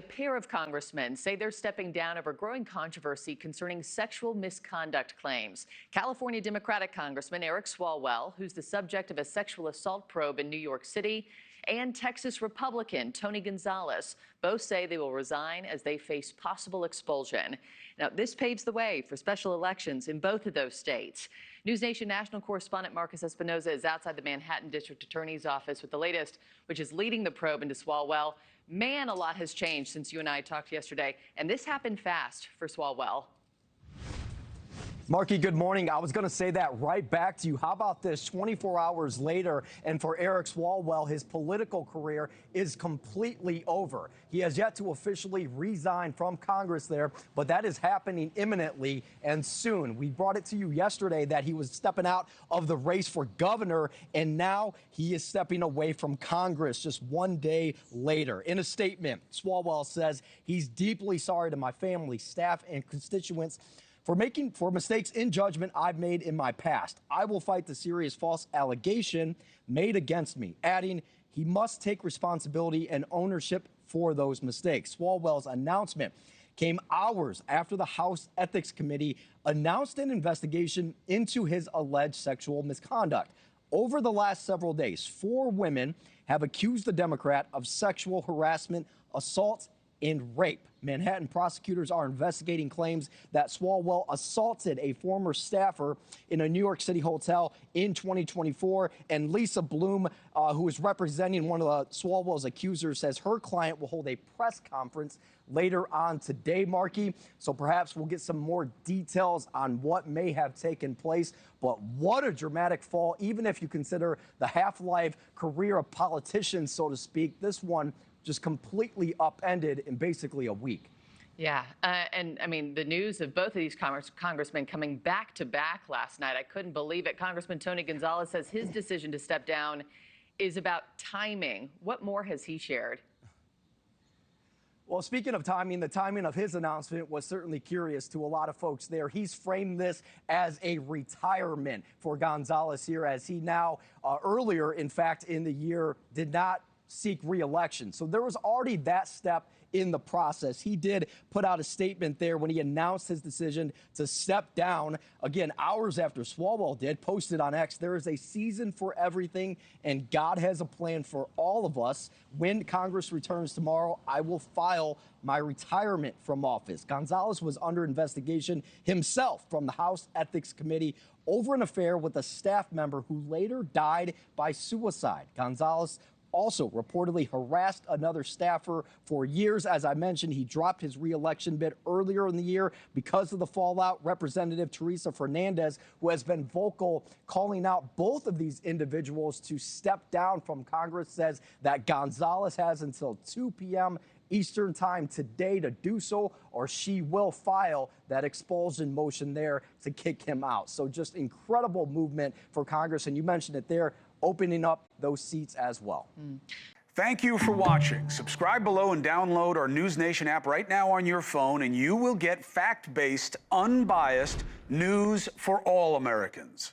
a pair of congressmen say they're stepping down over growing controversy concerning sexual misconduct claims. California Democratic Congressman Eric Swalwell, who's the subject of a sexual assault probe in New York City, and Texas Republican Tony Gonzalez both say they will resign as they face possible expulsion. Now, this paves the way for special elections in both of those states. NewsNation national correspondent Markie Espinosa is outside the Manhattan District Attorney's Office with the latest, which is leading the probe into Swalwell. Man, a lot has changed since you and I talked yesterday, and this happened fast for Swalwell. Markie, good morning. I was going to say that right back to you. How about this? 24 hours later, and for Eric Swalwell, his political career is completely over. He has yet to officially resign from Congress there, but that is happening imminently and soon. We brought it to you yesterday that he was stepping out of the race for governor, and now he is stepping away from Congress just one day later. In a statement, Swalwell says he's deeply sorry to my family, staff, and constituents for mistakes in judgment I've made in my past. I will fight the serious false allegation made against me, adding he must take responsibility and ownership for those mistakes. Swalwell's announcement came hours after the House Ethics Committee announced an investigation into his alleged sexual misconduct. Over the last several days, 4 women have accused the Democrat of sexual harassment, assault, and rape. Manhattan prosecutors are investigating claims that Swalwell assaulted a former staffer in a New York City hotel in 2024. And Lisa Bloom, who is representing one of Swalwell's accusers, says her client will hold a press conference later on today, Markie. So perhaps we'll get some more details on what may have taken place. But what a dramatic fall, even if you consider the half-life career of politicians, so to speak. This one just completely upended in basically a week. Yeah, and I mean, the news of both of these congressmen coming back to back last night, I couldn't believe it. Congressman Tony Gonzalez says his decision to step down is about timing. What more has he shared? Well, speaking of timing, the timing of his announcement was certainly curious to a lot of folks there. He's framed this as a retirement for Gonzalez here, as he now, earlier, in fact, in the year, did not seek re-election. So there was already that step in the process. He did put out a statement there when he announced his decision to step down. Again, hours after Swalwell did, posted on X, there is a season for everything, and God has a plan for all of us. When Congress returns tomorrow, I will file my retirement from office. Gonzalez was under investigation himself from the House Ethics Committee over an affair with a staff member who later died by suicide. Gonzalez also reportedly harassed another staffer for years. As I mentioned, he dropped his re-election bid earlier in the year because of the fallout. Representative Teresa Fernandez, who has been vocal calling out both of these individuals to step down from Congress, says that Gonzalez has until 2 p.m. Eastern time today to do so, or she will file that expulsion motion there to kick him out. So just incredible movement for Congress. And you mentioned it there, opening up those seats as well. Thank you for watching. Subscribe below and download our NewsNation app right now on your phone, and you will get fact-based, unbiased news for all Americans.